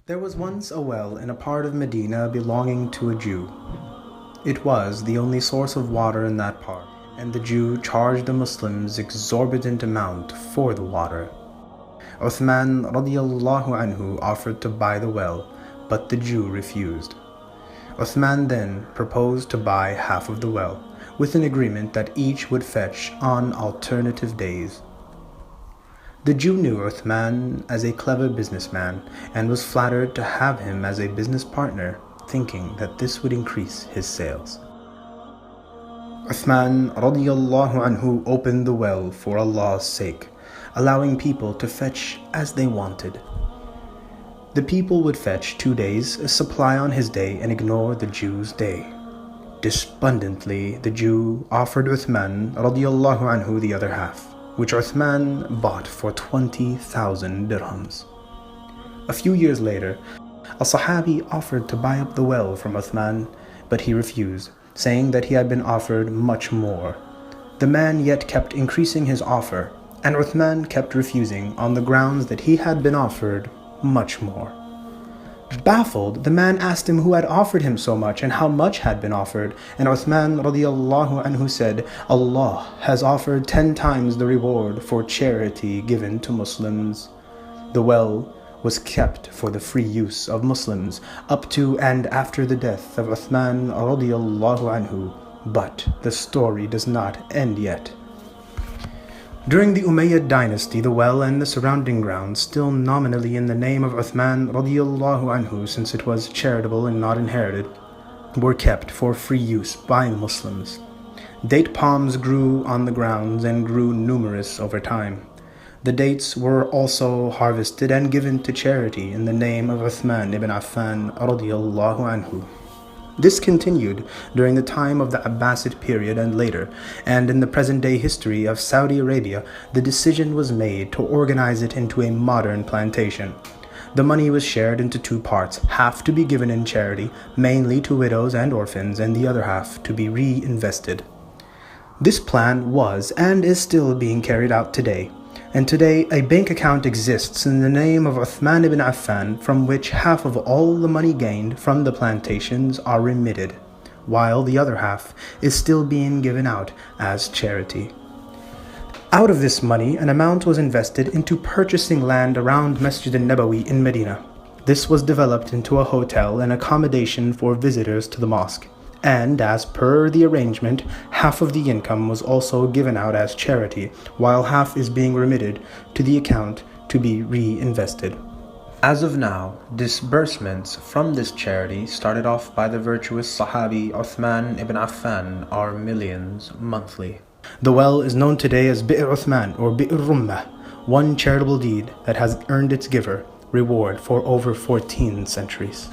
There was once a well in a part of Medina belonging to a Jew. It was the only source of water in that part, and the Jew charged the Muslims exorbitant amount for the water. Uthman radiallahu anhu offered to buy the well, but the Jew refused. Uthman then proposed to buy half of the well, with an agreement that each would fetch on alternative days. The Jew knew Uthman as a clever businessman and was flattered to have him as a business partner, thinking that this would increase his sales. Uthman radiallahu anhu opened the well for Allah's sake, allowing people to fetch as they wanted. The people would fetch 2 days' supply on his day and ignore the Jew's day. Despondently, the Jew offered Uthman radiallahu anhu the other half, which Uthman bought for 20,000 dirhams. A few years later, a Sahabi offered to buy up the well from Uthman, but he refused, saying that he had been offered much more. The man yet kept increasing his offer, and Uthman kept refusing on the grounds that he had been offered much more. Baffled, the man asked him who had offered him so much and how much had been offered, and Uthman radiallahu anhu said, Allah has offered 10 times the reward for charity given to Muslims. The well was kept for the free use of Muslims up to and after the death of Uthman radiallahu anhu, but the story does not end yet. During the Umayyad dynasty, the well and the surrounding grounds, still nominally in the name of Uthman radiallahu anhu since it was charitable and not inherited, were kept for free use by Muslims. Date palms grew on the grounds and grew numerous over time. The dates were also harvested and given to charity in the name of Uthman Ibn Affan radiallahu anhu. This continued during the time of the Abbasid period and later, and in the present-day history of Saudi Arabia, the decision was made to organize it into a modern plantation. The money was shared into 2 parts, half to be given in charity, mainly to widows and orphans, and the other half to be reinvested. This plan was and is still being carried out today. And today, a bank account exists in the name of Uthman ibn Affan, from which half of all the money gained from the plantations are remitted, while the other half is still being given out as charity. Out of this money, an amount was invested into purchasing land around Masjid al-Nabawi in Medina. This was developed into a hotel and accommodation for visitors to the mosque. And as per the arrangement, half of the income was also given out as charity, while half is being remitted to the account to be reinvested. As of now, disbursements from this charity, started off by the virtuous Sahabi Uthman ibn Affan, are millions monthly. The well is known today as Bi'r Uthman or Bi'r Rummah, one charitable deed that has earned its giver reward for over 14 centuries.